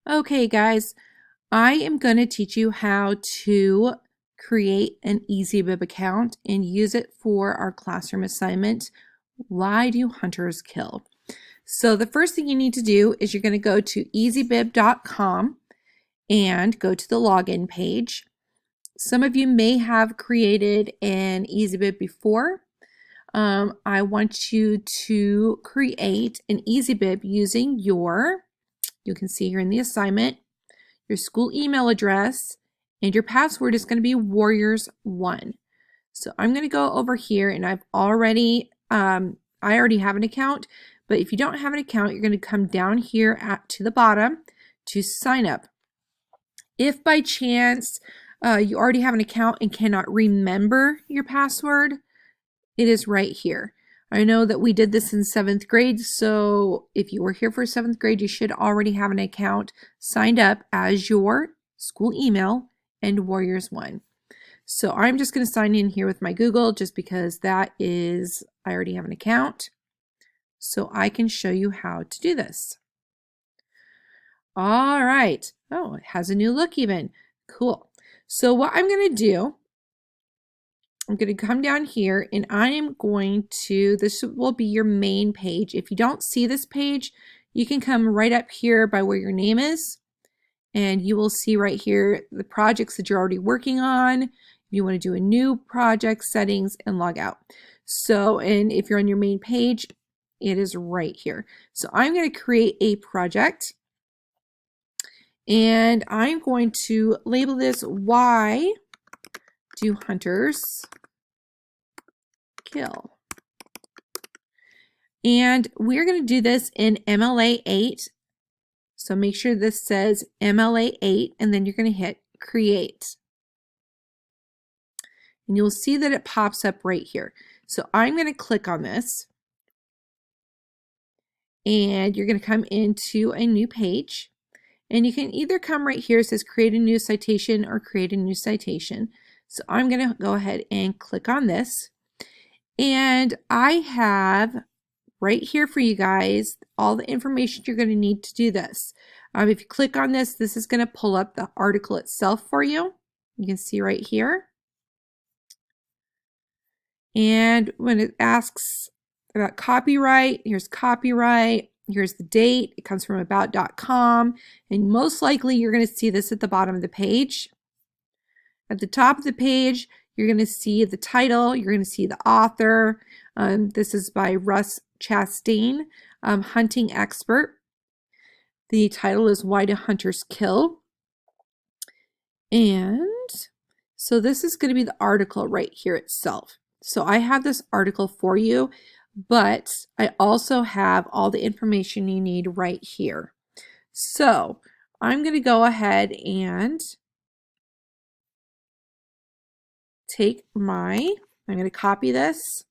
Okay, guys, I am going to teach you how to create an Easybib account and use it for our classroom assignment, Why Do Hunters Kill? So the first thing you need to do is you're going to go to easybib.com and go to the login page. Some of you may have created an Easybib before. I want you to create an Easybib using you can see here in the assignment, your school email address, and your password is going to be Warriors1. So I'm going to go over here, and I already have an account, but if you don't have an account, you're going to come down here to the bottom to sign up. If by chance you already have an account and cannot remember your password, it is right here. I know that we did this in 7th grade, so if you were here for 7th grade, you should already have an account signed up as your school email and Warriors1. So I'm just going to sign in here with my Google just because I already have an account, so I can show you how to do this. All right. Oh, it has a new look even. Cool. So what I'm going to do, I'm going to come down here and I am going to, this will be your main page. If you don't see this page, you can come right up here by where your name is and you will see right here the projects that you're already working on. If you want to do a new project, settings, and log out. So, and if you're on your main page, it is right here. So I'm going to create a project and I'm going to label this Why Do Hunters Kill? And we're going to do this in MLA 8. So make sure this says MLA 8 and then you're going to hit create. And you'll see that it pops up right here. So I'm going to click on this. And you're going to come into a new page. And you can either come right here, it says create a new citation or create a new citation. So I'm going to go ahead and click on this. And I have right here for you guys all the information you're going to need to do this. If you click on this, this is going to pull up the article itself for you. You can see right here. And when it asks about copyright, here's copyright. Here's the date. It comes from about.com. And most likely you're going to see this at the bottom of the page. At the top of the page, you're going to see the title. You're going to see the author. This is by Russ Chastain, hunting expert. The title is Why Do Hunters Kill? And so this is going to be the article right here itself. So I have this article for you, but I also have all the information you need right here. So I'm going to go ahead and I'm going to copy this,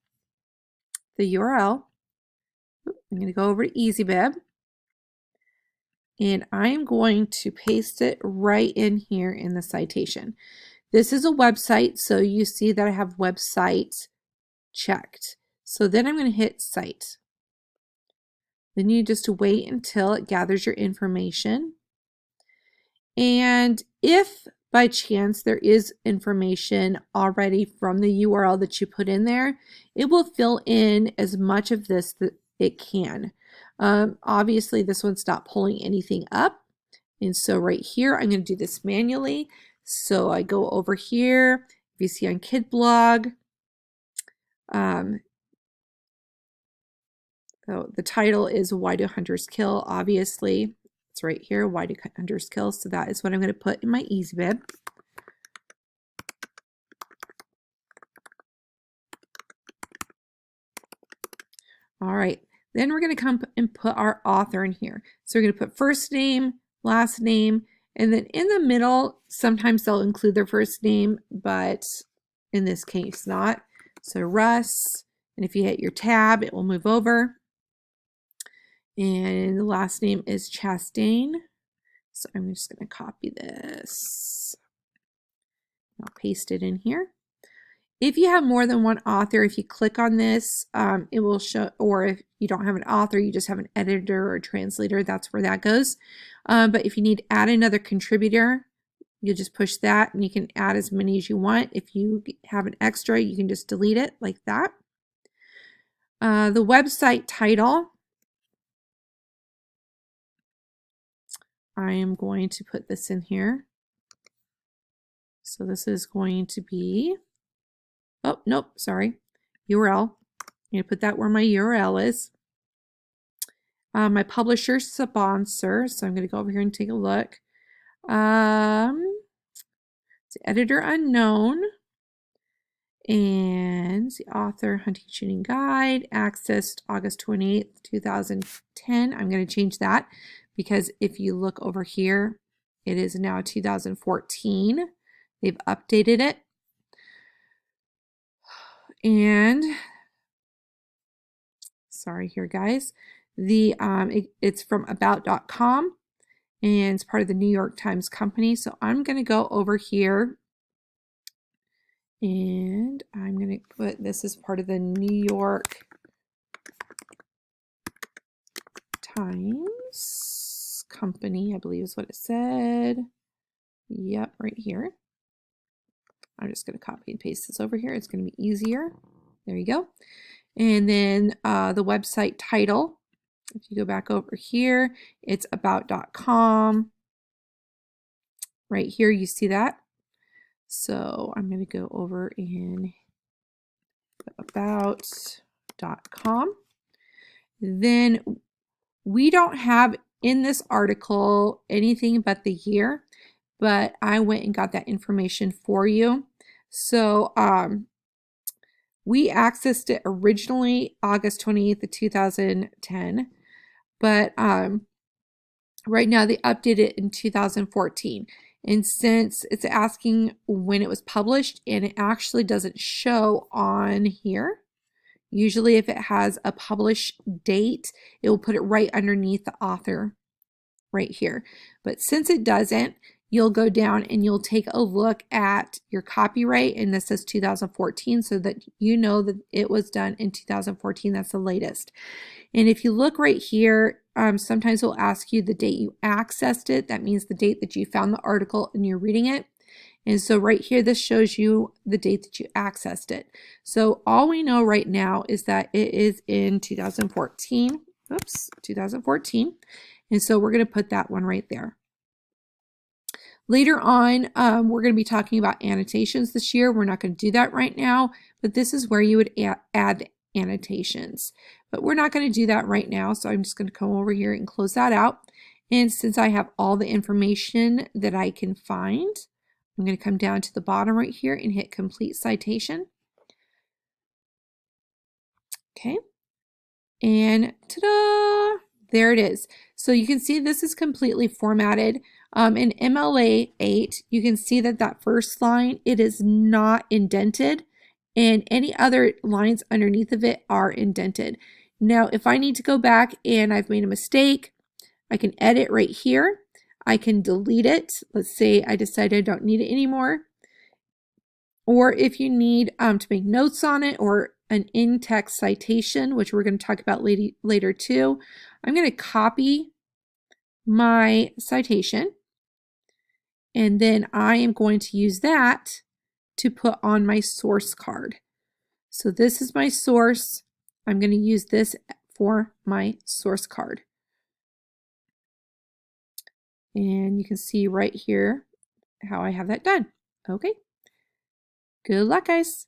the URL. I'm going to go over to Easybib and I'm going to paste it right in here in the citation. This is a website, so you see that I have website checked. So then I'm going to hit Cite. Then you just wait until it gathers your information. And if by chance there is information already from the URL that you put in there, it will fill in as much of this that it can. Obviously, this one's not pulling anything up. And so right here, I'm going to do this manually. So I go over here. If you see on Kid Blog, so the title is Why Do Hunters Kill? Obviously, it's right here. Why Do Hunters Kill? So that is what I'm going to put in my Easybib. All right. Then we're going to come and put our author in here. So we're going to put first name, last name, and then in the middle, sometimes they'll include their first name, but in this case not. So Russ, and if you hit your tab, it will move over. And the last name is Chastain. So I'm just going to copy this. I'll paste it in here. If you have more than one author, if you click on this, it will show, or if you don't have an author, you just have an editor or a translator, that's where that goes. But if you need to add another contributor, you just push that and you can add as many as you want. If you have an extra, you can just delete it like that. The website title, I am going to put this in here. So this is going to be, oh, nope, sorry, URL. I'm going to put that where my URL is. My publisher sponsor, so I'm going to go over here and take a look. It's editor unknown. And the author, Hunting Shooting Guide, accessed August 28th, 2010. I'm going to change that because if you look over here, it is now 2014. They've updated it. And sorry here, guys. It's from about.com and it's part of the New York Times Company. So I'm going to go over here and I'm going to put this as part of the New York Times Company, I believe is what it said. Yep, right here. I'm just going to copy and paste this over here. It's going to be easier. There you go. And then the website title, if you go back over here, it's about.com. Right here, you see that. So I'm going to go over in about.com. Then we don't have in this article anything but the year, but I went and got that information for you. So we accessed it originally August 28th of 2010, but right now they updated it in 2014. And since it's asking when it was published and it actually doesn't show on here, usually if it has a published date, it will put it right underneath the author right here. But since it doesn't, you'll go down and you'll take a look at your copyright, and this says 2014, so that you know that it was done in 2014. That's the latest. And if you look right here, sometimes it'll ask you the date you accessed it. That means the date that you found the article and you're reading it. And so right here, this shows you the date that you accessed it. So all we know right now is that it is in 2014. Oops, 2014. And so we're going to put that one right there. Later on, we're going to be talking about annotations this year. We're not going to do that right now, but this is where you would add annotations. But we're not going to do that right now, so I'm just going to come over here and close that out. And since I have all the information that I can find, I'm going to come down to the bottom right here and hit Complete Citation. Okay. And ta-da! There it is. So you can see this is completely formatted. In MLA 8, you can see that that first line, it is not indented, and any other lines underneath of it are indented. Now, if I need to go back and I've made a mistake, I can edit right here. I can delete it. Let's say I decide I don't need it anymore. Or if you need to make notes on it or an in-text citation, which we're going to talk about later too, I'm going to copy my citation, and then I am going to use that to put on my source card. So this is my source. I'm going to use this for my source card. And you can see right here how I have that done. Okay. Good luck, guys.